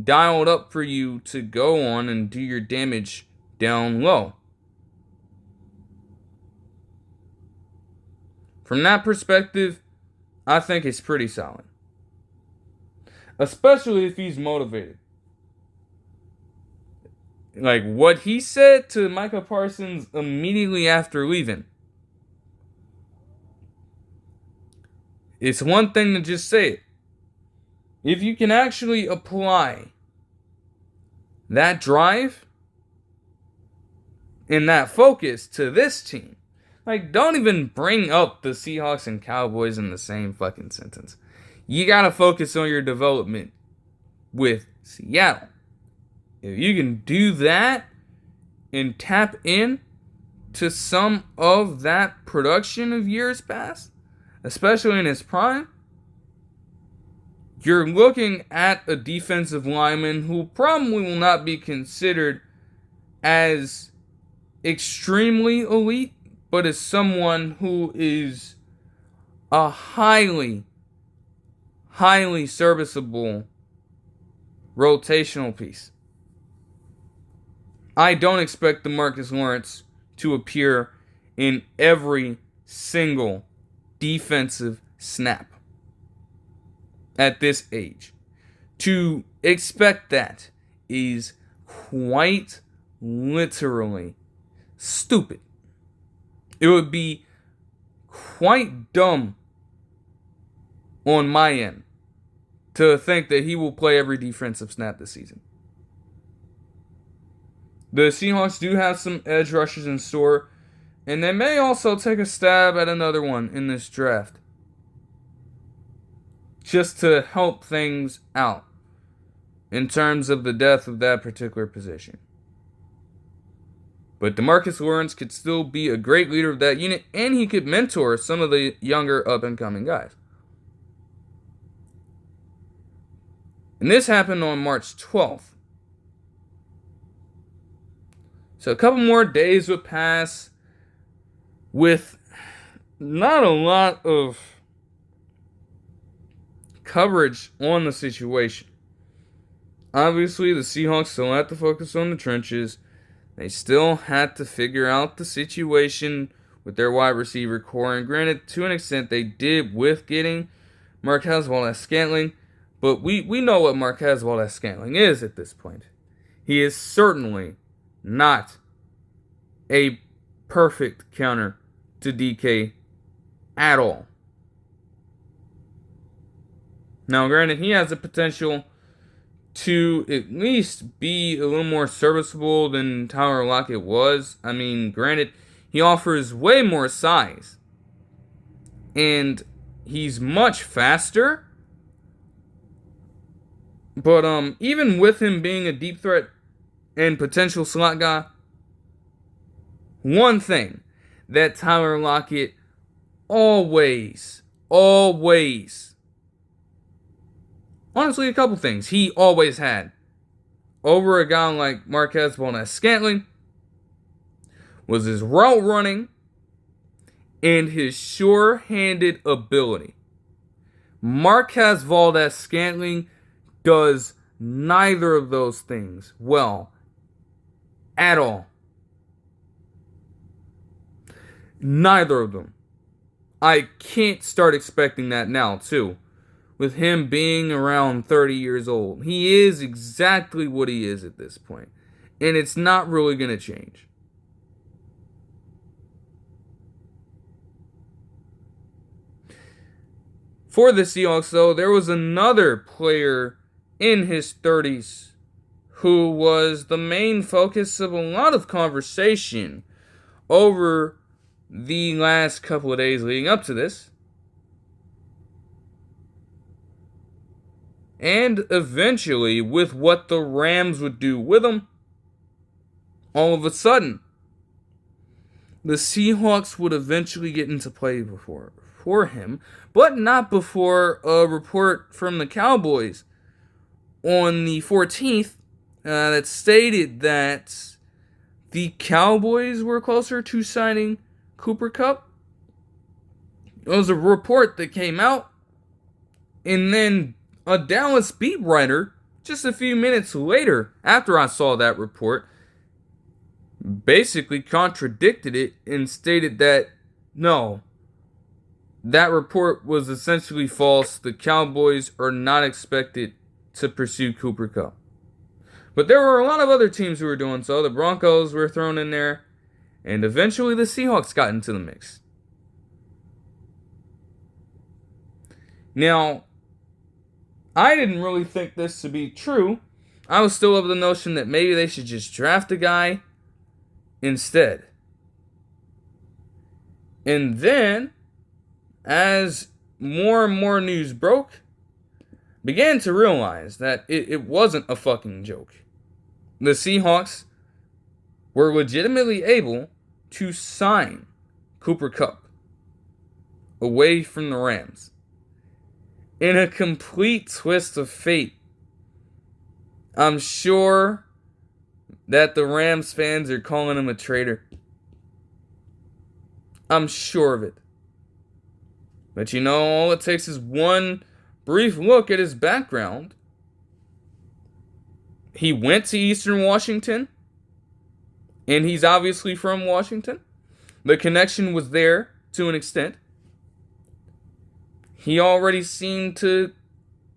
dialed up for you to go on and do your damage down low. From that perspective, I think it's pretty solid. Especially if he's motivated. Like what he said to Micah Parsons immediately after leaving. It's one thing to just say it. If you can actually apply that drive and that focus to this team, like don't even bring up the Seahawks and Cowboys in the same fucking sentence. You gotta focus on your development with Seattle. If you can do that and tap in to some of that production of years past, especially in his prime, you're looking at a defensive lineman who probably will not be considered as extremely elite, but as someone who is a highly serviceable rotational piece. I don't expect DeMarcus Lawrence to appear in every single defensive snap at this age. To expect that is quite literally stupid. It would be quite dumb on my end to think that he will play every defensive snap this season. The Seahawks do have some edge rushers in store, and they may also take a stab at another one in this draft, just to help things out in terms of the depth of that particular position. But DeMarcus Lawrence could still be a great leader of that unit, and he could mentor some of the younger up-and-coming guys. And this happened on March 12th. So a couple more days would pass with not a lot of coverage on the situation. Obviously, the Seahawks still had to focus on the trenches. They still had to figure out the situation with their wide receiver core. And granted, to an extent, they did with getting Marquez Valdes-Scantling. But we know what Marquez Valdes-Scantling is at this point. He is certainly not a perfect counter to DK at all. Now, granted, he has the potential to at least be a little more serviceable than Tyler Lockett was. I mean, granted, he offers way more size. And he's much faster. But even with him being a deep threat and potential slot guy, one thing that Tyler Lockett always, honestly, a couple things he always had over a guy like Marquez Valdes-Scantling was his route running and his sure-handed ability. Marquez Valdes-Scantling does neither of those things well at all. Neither of them. I can't start expecting that now, too. With him being around 30 years old. He is exactly what he is at this point. And it's not really going to change. For the Seahawks, though, there was another player in his 30s who was the main focus of a lot of conversation over the last couple of days leading up to this. And eventually, with what the Rams would do with him, all of a sudden, the Seahawks would eventually get into play for him, but not before a report from the Cowboys on the 14th that stated that the Cowboys were closer to signing Cooper Kupp. It was a report that came out, and then a Dallas beat writer, just a few minutes later after I saw that report, basically contradicted it and stated that, no, that report was essentially false. The Cowboys are not expected to pursue Cooper Kupp. But there were a lot of other teams who were doing so. The Broncos were thrown in there, and eventually the Seahawks got into the mix. Now, I didn't really think this to be true. I was still of the notion that maybe they should just draft a guy instead. And then, as more and more news broke, began to realize that it wasn't a fucking joke. The Seahawks were legitimately able to sign Cooper Kupp away from the Rams. In a complete twist of fate, I'm sure that the Rams fans are calling him a traitor. I'm sure of it. But you know, all it takes is one brief look at his background. He went to Eastern Washington, and he's obviously from Washington. The connection was there to an extent. He already seemed to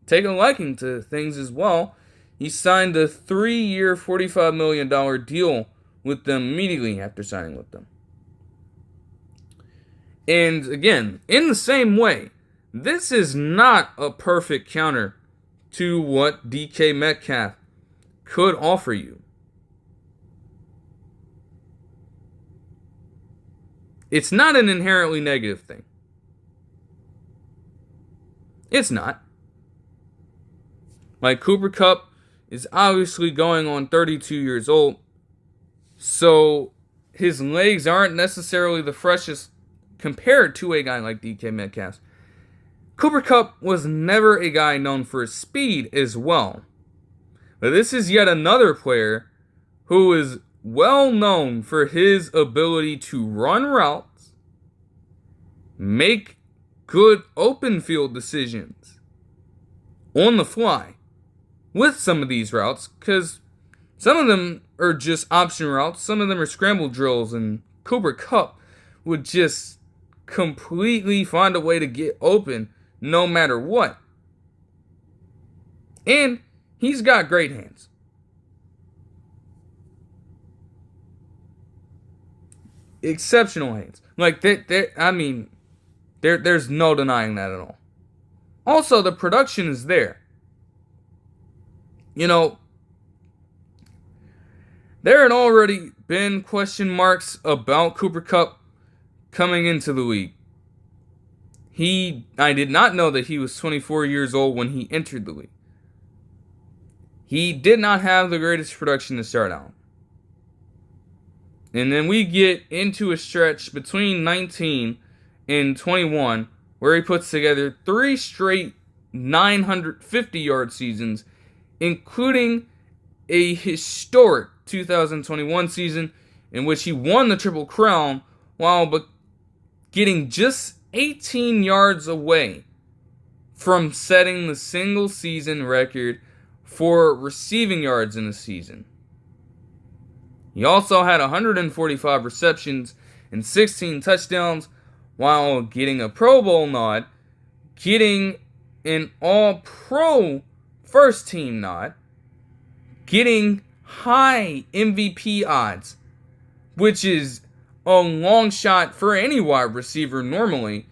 take a liking to things as well. He signed a 3-year, $45 million deal with them immediately after signing with them. And again, in the same way, this is not a perfect counter to what DK Metcalf could offer you. It's not an inherently negative thing. It's not. Like, Cooper Kupp is obviously going on 32 years old, so his legs aren't necessarily the freshest compared to a guy like DK Metcalf. Cooper Kupp was never a guy known for his speed as well. But this is yet another player who is well known for his ability to run routes, make good open field decisions on the fly with some of these routes, because some of them are just option routes, some of them are scramble drills, and Cooper Kupp would just completely find a way to get open no matter what. And he's got great hands. Exceptional hands. Like, there's no denying that at all. Also, the production is there. You know, there had already been question marks about Cooper Kupp coming into the league. I did not know that he was 24 years old when he entered the league. He did not have the greatest production to start out. And then we get into a stretch between 19 and 21 where he puts together 3 straight 950-yard seasons, including a historic 2021 season in which he won the Triple Crown while getting just 18 yards away from setting the single season record for receiving yards in a season. He also had 145 receptions and 16 touchdowns while getting a Pro Bowl nod, getting an All-Pro first team nod, getting high MVP odds, which is a long shot for any wide receiver normally,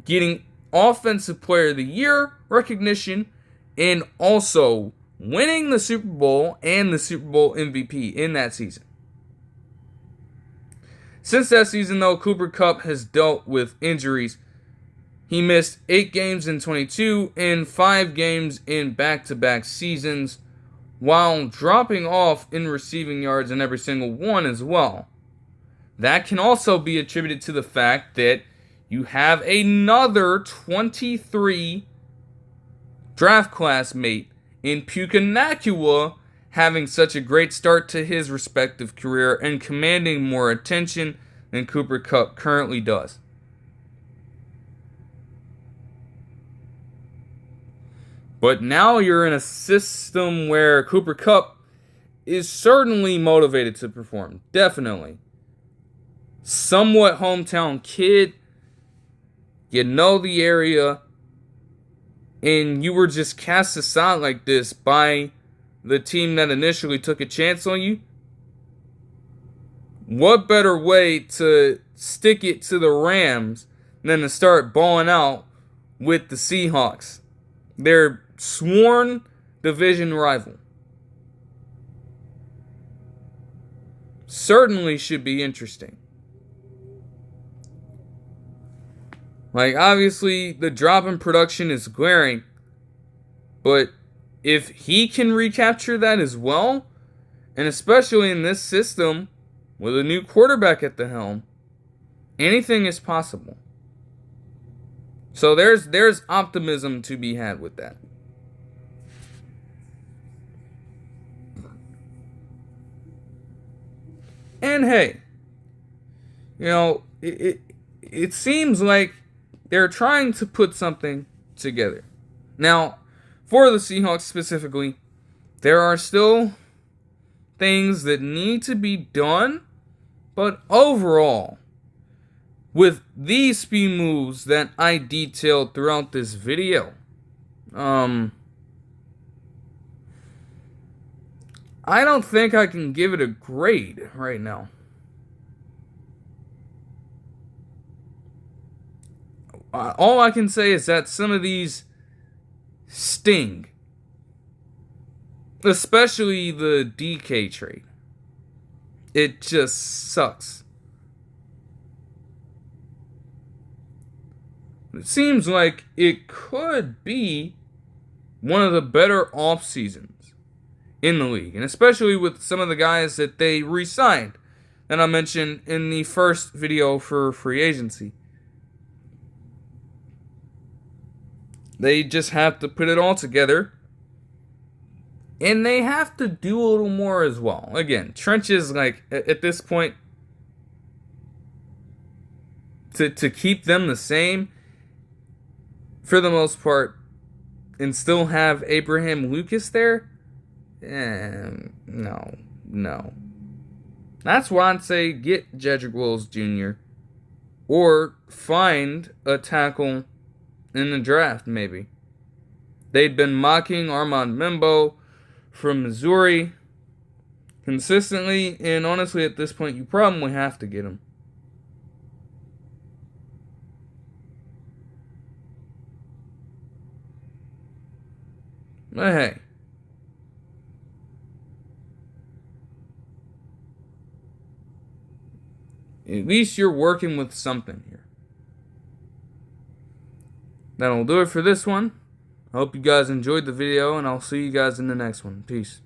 getting Offensive Player of the Year recognition, and also winning the Super Bowl and the Super Bowl MVP in that season. Since that season, though, Cooper Kupp has dealt with injuries. He missed 8 games in 22 and 5 games in back-to-back seasons, while dropping off in receiving yards in every single one as well. That can also be attributed to the fact that you have another 23 draft class mate in Puka Nacua having such a great start to his respective career and commanding more attention than Cooper Kupp currently does. But now you're in a system where Cooper Kupp is certainly motivated to perform. Definitely. Somewhat hometown kid. You know the area. And you were just cast aside like this by the team that initially took a chance on you. What better way to stick it to the Rams than to start balling out with the Seahawks, their sworn division rival? Certainly should be interesting. Like, obviously, the drop in production is glaring, but if he can recapture that as well, and especially in this system with a new quarterback at the helm, anything is possible. So there's optimism to be had with that. And hey, you know, it seems like they're trying to put something together. Now, for the Seahawks specifically, there are still things that need to be done, but overall, with these few moves that I detailed throughout this video, I don't think I can give it a grade right now. All I can say is that some of these sting. Especially the DK trade. It just sucks. It seems like it could be one of the better off seasons in the league. And especially with some of the guys that they re-signed that I mentioned in the first video for free agency. They just have to put it all together And they have to do a little more as well. Again, trenches, like, at this point, to keep them the same, for the most part, and still have Abraham Lucas there, no. That's why I'd say get Jedrick Wills Jr. or find a tackle in the draft, maybe. They'd been mocking Armand Membo from Missouri consistently, and honestly, at this point, you probably have to get him. But hey, at least you're working with something here. That'll do it for this one. I hope you guys enjoyed the video, and I'll see you guys in the next one. Peace.